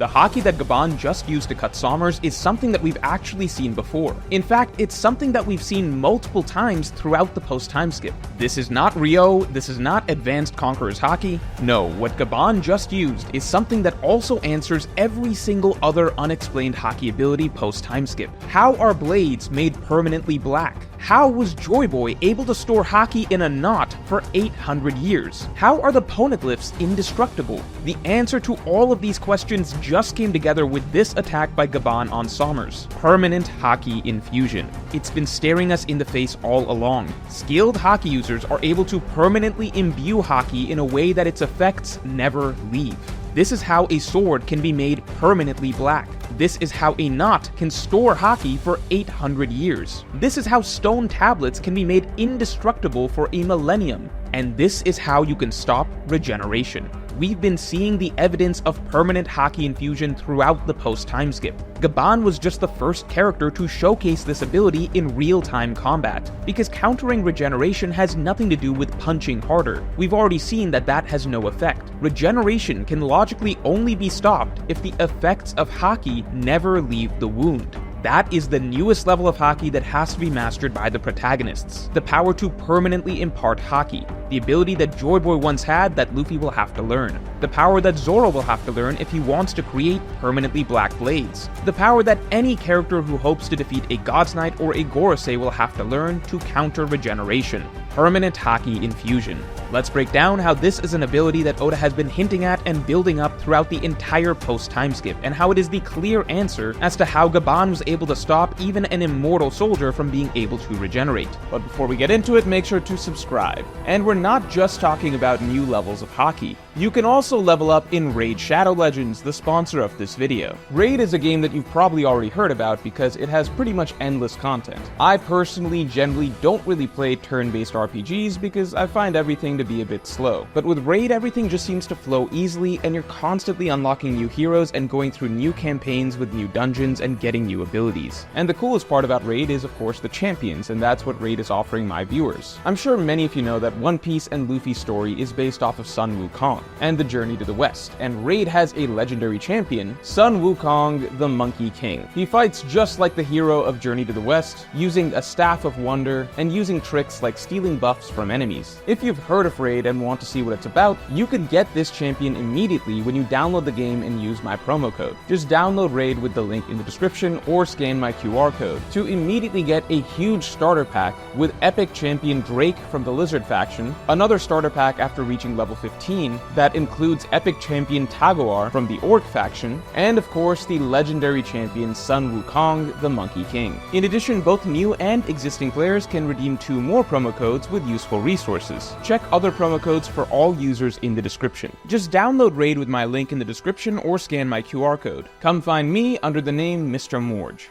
The Haki that Gaban just used to cut Sommers is something that we've actually seen before. In fact, it's something that we've seen multiple times throughout the post-time skip. This is not Ryo, this is not Advanced Conqueror's Haki. No, what Gaban just used is something that also answers every single other unexplained Haki ability post-time skip. How are blades made permanently black? How was Joyboy able to store Haki in a knot for 800 years? How are the Poneglyphs indestructible? The answer to all of these questions just came together with this attack by Gaban on Sommers. Permanent Haki Infusion. It's been staring us in the face all along. Skilled Haki users are able to permanently imbue Haki in a way that its effects never leave. This is how a sword can be made permanently black. This is how a knot can store Haki for 800 years. This is how stone tablets can be made indestructible for a millennium. And this is how you can stop regeneration. We've been seeing the evidence of permanent Haki infusion throughout the post-time skip. Gaban was just the first character to showcase this ability in real-time combat, because countering regeneration has nothing to do with punching harder. We've already seen that that has no effect. Regeneration can logically only be stopped if the effects of Haki never leave the wound. That is the newest level of Haki that has to be mastered by the protagonists. The power to permanently impart Haki. The ability that Joyboy once had that Luffy will have to learn. The power that Zoro will have to learn if he wants to create permanently black blades. The power that any character who hopes to defeat a God's Knight or a Gorosei will have to learn to counter regeneration. Permanent Haki Infusion. Let's break down how this is an ability that Oda has been hinting at and building up throughout the entire post-time skip, and how it is the clear answer as to how Gaban was able to stop even an immortal soldier from being able to regenerate. But before we get into it, make sure to subscribe. And we're not just talking about new levels of Haki. You can also level up in Raid Shadow Legends, the sponsor of this video. Raid is a game that you've probably already heard about because it has pretty much endless content. I personally generally don't really play turn-based RPGs because I find everything to be a bit slow. But with Raid, everything just seems to flow easily, and you're constantly unlocking new heroes and going through new campaigns with new dungeons and getting new abilities. And the coolest part about Raid is of course the champions, and that's what Raid is offering my viewers. I'm sure many of you know that One Piece and Luffy's story is based off of Sun Wukong and the Journey to the West, and Raid has a legendary champion, Sun Wukong, the Monkey King. He fights just like the hero of Journey to the West, using a Staff of Wonder and using tricks like stealing buffs from enemies. If you've heard of Raid and want to see what it's about, you can get this champion immediately when you download the game and use my promo code. Just download Raid with the link in the description or scan my QR code to immediately get a huge starter pack with epic champion Drake from the Lizard faction, another starter pack after reaching level 15 that includes epic champion Tagoar from the Orc faction, and of course the legendary champion Sun Wukong, the Monkey King. In addition, both new and existing players can redeem 2 more promo codes with useful resources. Check other promo codes for all users in the description. Just download Raid with my link in the description or scan my QR code. Come find me under the name Mr. Morge.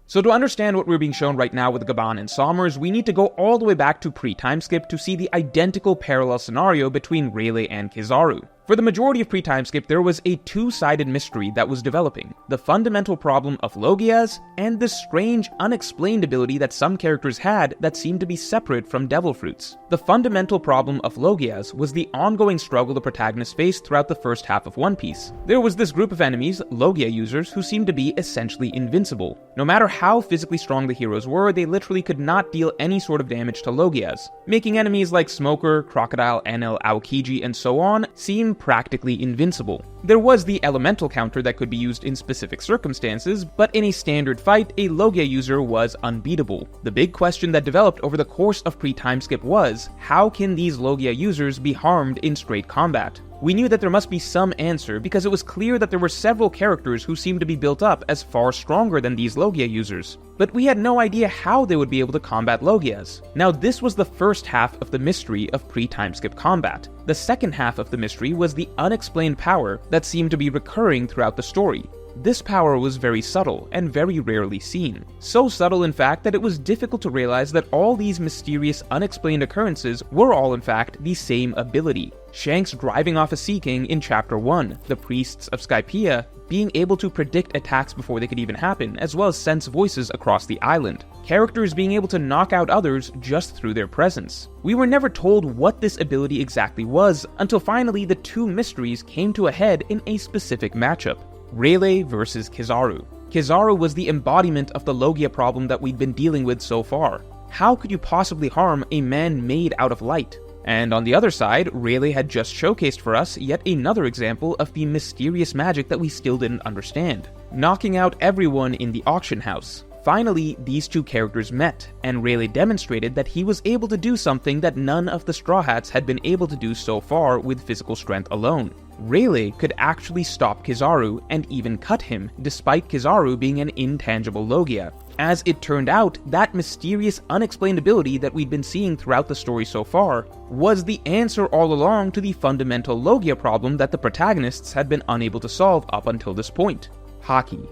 So to understand what we're being shown right now with Gaban and Sommers, we need to go all the way back to pre-timeskip to see the identical parallel scenario between Rayleigh and Kizaru. For the majority of pre-timeskip, there was a two-sided mystery that was developing: the fundamental problem of Logias, and the strange, unexplained ability that some characters had that seemed to be separate from Devil Fruits. The fundamental problem of Logias was the ongoing struggle the protagonists faced throughout the first half of One Piece. There was this group of enemies, Logia users, who seemed to be essentially invincible. No matter how physically strong the heroes were, they literally could not deal any sort of damage to Logias, making enemies like Smoker, Crocodile, Enel, Aokiji, and so on seem practically invincible. There was the elemental counter that could be used in specific circumstances, but in a standard fight, a Logia user was unbeatable. The big question that developed over the course of pre-timeskip was, how can these Logia users be harmed in straight combat? We knew that there must be some answer because it was clear that there were several characters who seemed to be built up as far stronger than these Logia users, but we had no idea how they would be able to combat Logias. Now this was the first half of the mystery of pre-timeskip combat. The second half of the mystery was the unexplained power that seemed to be recurring throughout the story. This power was very subtle and very rarely seen. So subtle in fact that it was difficult to realize that all these mysterious unexplained occurrences were all in fact the same ability. Shanks driving off a Sea King in Chapter 1, the priests of Skypiea being able to predict attacks before they could even happen, as well as sense voices across the island. Characters being able to knock out others just through their presence. We were never told what this ability exactly was until finally the two mysteries came to a head in a specific matchup. Rayleigh versus Kizaru. Kizaru was the embodiment of the Logia problem that we'd been dealing with so far. How could you possibly harm a man made out of light? And on the other side, Rayleigh had just showcased for us yet another example of the mysterious magic that we still didn't understand, knocking out everyone in the auction house. Finally, these two characters met, and Rayleigh demonstrated that he was able to do something that none of the Straw Hats had been able to do so far with physical strength alone. Rayleigh could actually stop Kizaru and even cut him, despite Kizaru being an intangible Logia. As it turned out, that mysterious, unexplained ability that we'd been seeing throughout the story so far was the answer all along to the fundamental Logia problem that the protagonists had been unable to solve up until this point: Haki.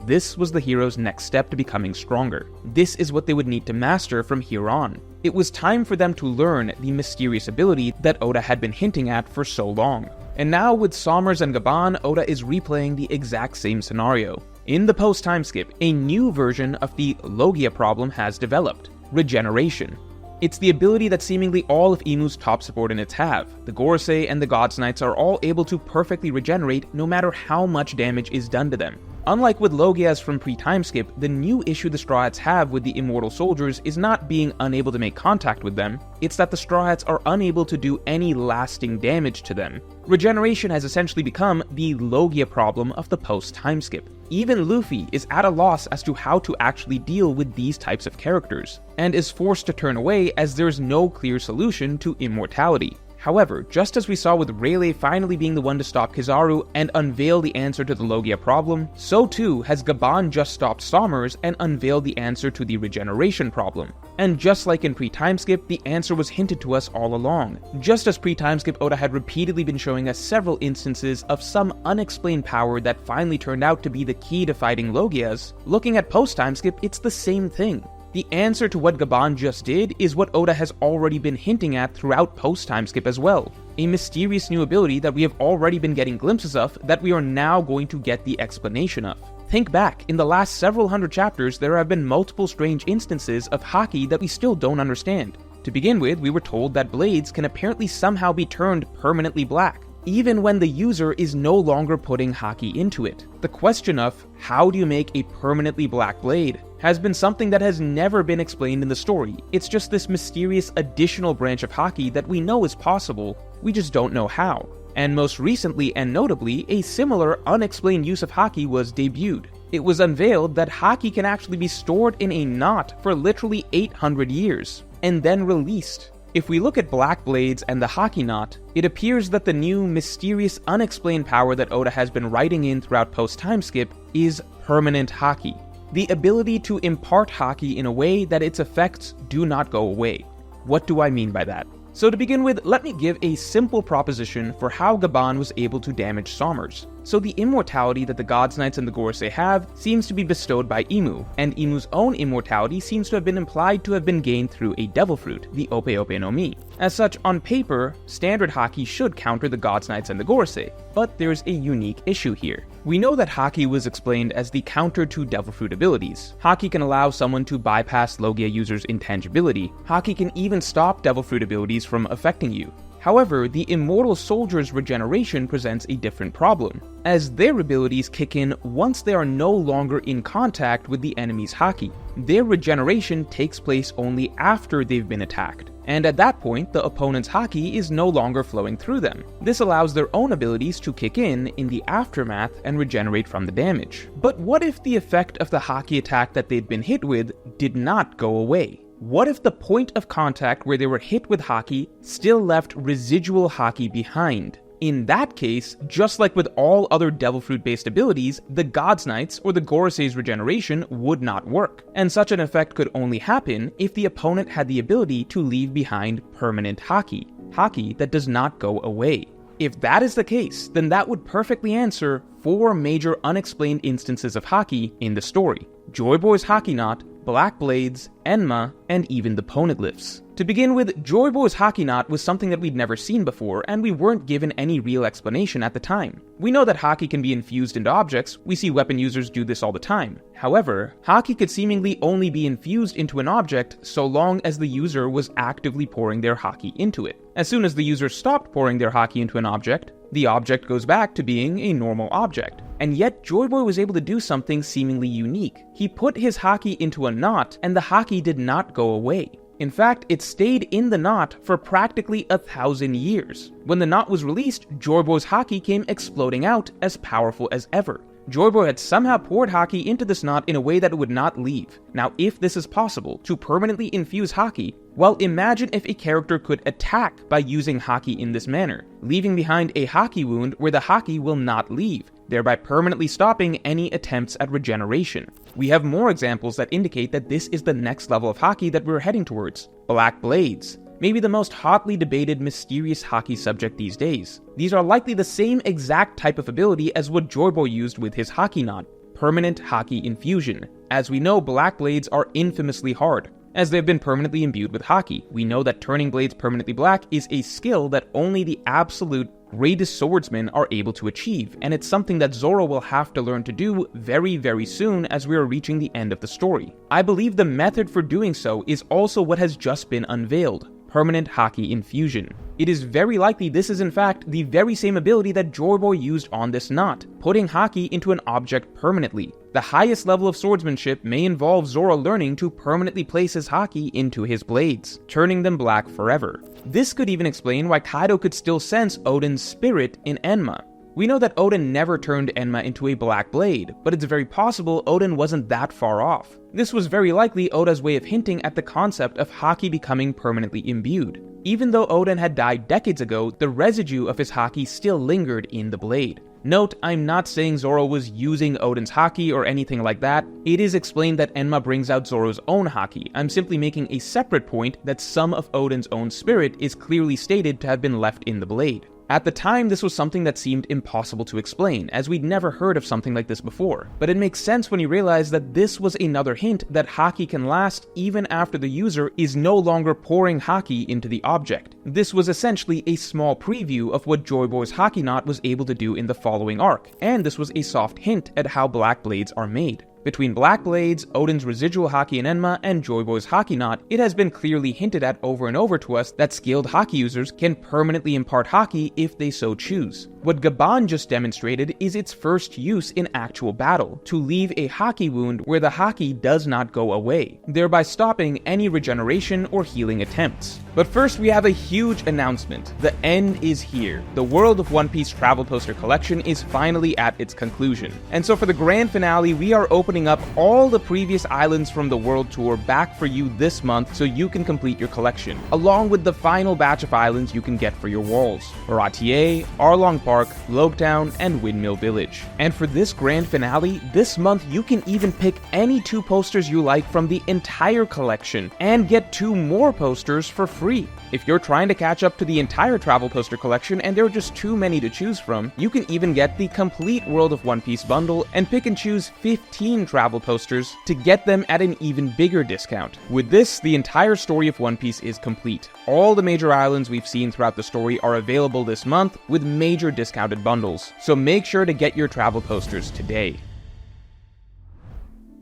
This was the hero's next step to becoming stronger. This is what they would need to master from here on. It was time for them to learn the mysterious ability that Oda had been hinting at for so long. And now with Sommers and Gaban, Oda is replaying the exact same scenario. In the post-time skip, a new version of the Logia problem has developed: regeneration. It's the ability that seemingly all of Inu's top subordinates have. The Gorosei and the God's Knights are all able to perfectly regenerate no matter how much damage is done to them. Unlike with Logias from pre-timeskip, the new issue the Straw Hats have with the immortal soldiers is not being unable to make contact with them, it's that the Straw Hats are unable to do any lasting damage to them. Regeneration has essentially become the Logia problem of the post-timeskip. Even Luffy is at a loss as to how to actually deal with these types of characters, and is forced to turn away as there's no clear solution to immortality. However, just as we saw with Rayleigh finally being the one to stop Kizaru and unveil the answer to the Logia problem, so too has Gaban just stopped Sommers and unveiled the answer to the regeneration problem. And just like in pre-timeskip, the answer was hinted to us all along. Just as pre-timeskip, Oda had repeatedly been showing us several instances of some unexplained power that finally turned out to be the key to fighting Logias, looking at post-timeskip, it's the same thing. The answer to what Gaban just did is what Oda has already been hinting at throughout post-timeskip as well. A mysterious new ability that we have already been getting glimpses of that we are now going to get the explanation of. Think back, in the last several hundred chapters there have been multiple strange instances of Haki that we still don't understand. To begin with, we were told that blades can apparently somehow be turned permanently black, even when the user is no longer putting Haki into it. The question of, how do you make a permanently black blade, has been something that has never been explained in the story. It's just this mysterious additional branch of Haki that we know is possible, we just don't know how. And most recently and notably, a similar unexplained use of Haki was debuted. It was unveiled that Haki can actually be stored in a knot for literally 800 years, and then released. If we look at Black Blades and the Haki knot, it appears that the new, mysterious, unexplained power that Oda has been writing in throughout post-timeskip is permanent Haki. The ability to impart Haki in a way that its effects do not go away. What do I mean by that? So to begin with, let me give a simple proposition for how Gaban was able to damage Sommers. So the immortality that the God's Knights and the Gorosei have seems to be bestowed by Imu, and Imu's own immortality seems to have been implied to have been gained through a devil fruit, the Ope Ope no Mi. As such, on paper, standard Haki should counter the God's Knights and the Gorosei, but there's a unique issue here. We know that Haki was explained as the counter to devil fruit abilities. Haki can allow someone to bypass Logia users' intangibility. Haki can even stop devil fruit abilities from affecting you. However, the immortal soldier's regeneration presents a different problem, as their abilities kick in once they are no longer in contact with the enemy's Haki. Their regeneration takes place only after they've been attacked, and at that point, the opponent's Haki is no longer flowing through them. This allows their own abilities to kick in the aftermath and regenerate from the damage. But what if the effect of the Haki attack that they'd been hit with did not go away? What if the point of contact where they were hit with Haki still left residual Haki behind? In that case, just like with all other Devil Fruit-based abilities, the God's Knights or the Gorosei's regeneration would not work, and such an effect could only happen if the opponent had the ability to leave behind permanent Haki, Haki that does not go away. If that is the case, then that would perfectly answer 4 major unexplained instances of Haki in the story: Joyboy's Haki knot, black blades, Enma, and even the Poneglyphs. To begin with, Joyboy's Haki knot was something that we'd never seen before, and we weren't given any real explanation at the time. We know that Haki can be infused into objects, we see weapon users do this all the time. However, Haki could seemingly only be infused into an object so long as the user was actively pouring their Haki into it. As soon as the user stopped pouring their Haki into an object, the object goes back to being a normal object. And yet, Joyboy was able to do something seemingly unique. He put his Haki into a knot, and the Haki did not go away. In fact, it stayed in the knot for practically 1,000 years. When the knot was released, Joyboy's Haki came exploding out, as powerful as ever. Joyboy had somehow poured Haki into this knot in a way that it would not leave. Now, if this is possible, to permanently infuse Haki, well, imagine if a character could attack by using Haki in this manner, leaving behind a Haki wound where the Haki will not leave, thereby permanently stopping any attempts at regeneration. We have more examples that indicate that this is the next level of Haki that we're heading towards. Black blades. Maybe the most hotly debated mysterious Haki subject these days. These are likely the same exact type of ability as what Joyboy used with his Haki knot, permanent Haki infusion. As we know, black blades are infamously hard, as they've been permanently imbued with Haki. We know that turning blades permanently black is a skill that only the absolute greatest swordsmen are able to achieve, and it's something that Zoro will have to learn to do very, very soon as we are reaching the end of the story. I believe the method for doing so is also what has just been unveiled. Permanent Haki infusion. It is very likely this is in fact the very same ability that Joyboy used on this knot, putting Haki into an object permanently. The highest level of swordsmanship may involve Zoro learning to permanently place his Haki into his blades, turning them black forever. This could even explain why Kaido could still sense Oden's spirit in Enma. We know that Oden never turned Enma into a black blade, but it's very possible Oden wasn't that far off. This was very likely Oda's way of hinting at the concept of Haki becoming permanently imbued. Even though Oden had died decades ago, the residue of his Haki still lingered in the blade. Note, I'm not saying Zoro was using Oden's Haki or anything like that. It is explained that Enma brings out Zoro's own Haki. I'm simply making a separate point that some of Oden's own spirit is clearly stated to have been left in the blade. At the time, this was something that seemed impossible to explain, as we'd never heard of something like this before. But it makes sense when you realize that this was another hint that Haki can last even after the user is no longer pouring Haki into the object. This was essentially a small preview of what Joyboy's Haki knot was able to do in the following arc, and this was a soft hint at how black blades are made. Between black blades, Oden's residual Haki in Enma, and Joyboy's Haki knot, it has been clearly hinted at over and over to us that skilled Haki users can permanently impart Haki if they so choose. What Gaban just demonstrated is its first use in actual battle, to leave a Haki wound where the Haki does not go away, thereby stopping any regeneration or healing attempts. But first we have a huge announcement. The end is here. The World of One Piece Travel Poster Collection is finally at its conclusion. And so for the grand finale, we are opening up all the previous islands from the World Tour back for you this month so you can complete your collection, along with the final batch of islands you can get for your walls: Baratier, Arlong Park, Logtown, and Windmill Village. And for this grand finale, this month you can even pick any 2 posters you like from the entire collection, and get 2 more posters for free. If you're trying to catch up to the entire travel poster collection and there are just too many to choose from, you can even get the complete World of One Piece bundle and pick and choose 15 travel posters to get them at an even bigger discount. With this, the entire story of One Piece is complete. All the major islands we've seen throughout the story are available this month with major discounted bundles, so make sure to get your travel posters today.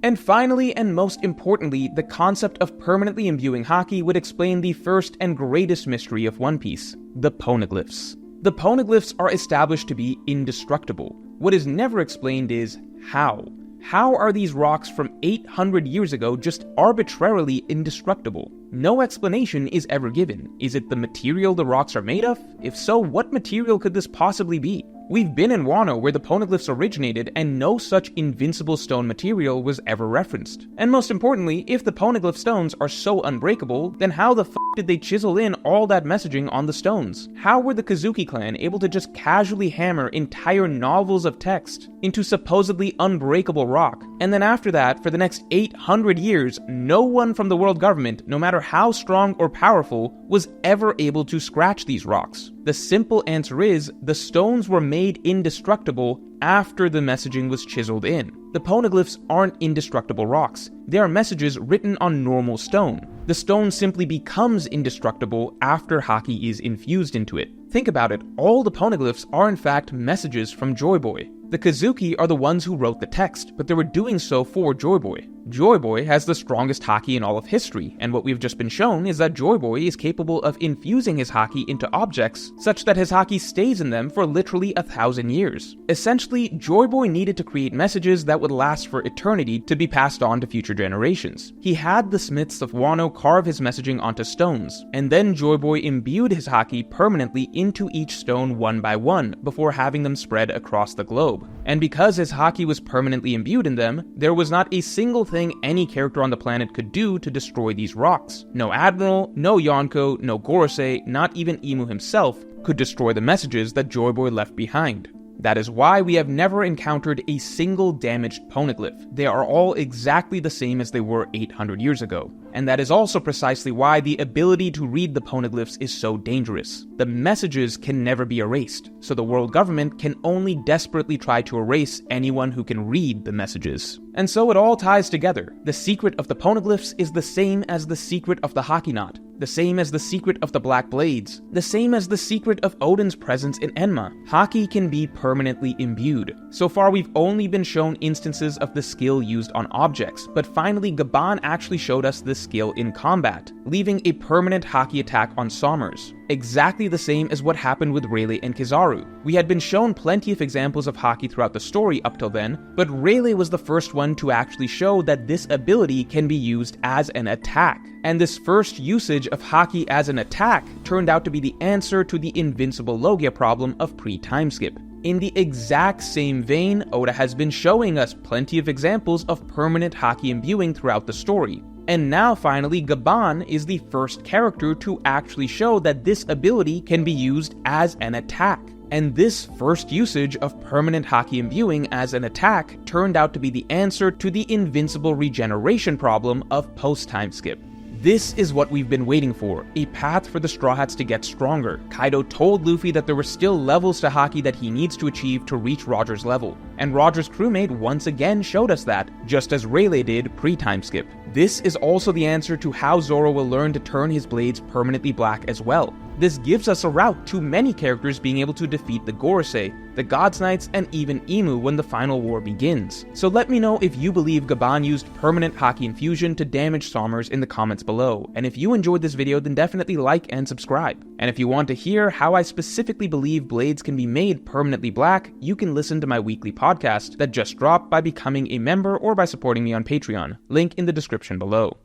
And finally, and most importantly, the concept of permanently imbuing Haki would explain the first and greatest mystery of One Piece: the Poneglyphs. The Poneglyphs are established to be indestructible. What is never explained is how. How are these rocks from 800 years ago just arbitrarily indestructible? No explanation is ever given. Is it the material the rocks are made of? If so, what material could this possibly be? We've been in Wano where the Poneglyphs originated and no such invincible stone material was ever referenced. And most importantly, if the Poneglyph stones are so unbreakable, then how the f*** did they chisel in all that messaging on the stones? How were the Kazuki clan able to just casually hammer entire novels of text into supposedly unbreakable rock? And then after that, for the next 800 years, no one from the world government, no matter how strong or powerful, was ever able to scratch these rocks. The simple answer is, the stones were made indestructible after the messaging was chiseled in. The poneglyphs aren't indestructible rocks. They are messages written on normal stone. The stone simply becomes indestructible after Haki is infused into it. Think about it, all the poneglyphs are in fact messages from Joyboy. The Kazuki are the ones who wrote the text, but they were doing so for Joyboy. Joyboy has the strongest Haki in all of history, and what we've just been shown is that Joyboy is capable of infusing his Haki into objects, such that his Haki stays in them for literally 1,000 years. Essentially, Joyboy needed to create messages that would last for eternity to be passed on to future generations. He had the smiths of Wano carve his messaging onto stones, and then Joyboy imbued his Haki permanently into each stone one by one, before having them spread across the globe. And because his Haki was permanently imbued in them, there was not a single thing any character on the planet could do to destroy these rocks. No Admiral, no Yonko, no Gorosei, not even Imu himself could destroy the messages that Joyboy left behind. That is why we have never encountered a single damaged poneglyph. They are all exactly the same as they were 800 years ago. And that is also precisely why the ability to read the poneglyphs is so dangerous. The messages can never be erased, so the world government can only desperately try to erase anyone who can read the messages. And so it all ties together. The secret of the poneglyphs is the same as the secret of the Haki knot, the same as the secret of the Black Blades, the same as the secret of Odin's presence in Enma. Haki can be permanently imbued. So far we've only been shown instances of the skill used on objects, but finally Gaban actually showed us this skill in combat, leaving a permanent Haki attack on Sommers. Exactly the same as what happened with Rayleigh and Kizaru. We had been shown plenty of examples of Haki throughout the story up till then, but Rayleigh was the first one to actually show that this ability can be used as an attack. And this first usage of Haki as an attack turned out to be the answer to the invincible Logia problem of pre-timeskip. In the exact same vein, Oda has been showing us plenty of examples of permanent Haki imbuing throughout the story. And now finally, Gaban is the first character to actually show that this ability can be used as an attack. And this first usage of permanent Haki imbuing as an attack turned out to be the answer to the invincible regeneration problem of post-timeskip. This is what we've been waiting for, a path for the Straw Hats to get stronger. Kaido told Luffy that there were still levels to Haki that he needs to achieve to reach Roger's level, and Roger's crewmate once again showed us that, just as Rayleigh did pre-timeskip. This is also the answer to how Zoro will learn to turn his blades permanently black as well. This gives us a route to many characters being able to defeat the Gorosei, the God's Knights, and even Imu when the final war begins. So let me know if you believe Gaban used permanent Haki infusion to damage Sommers in the comments below, and if you enjoyed this video then definitely like and subscribe. And if you want to hear how I specifically believe blades can be made permanently black, you can listen to my weekly podcast that just dropped by becoming a member or by supporting me on Patreon, link in the description below.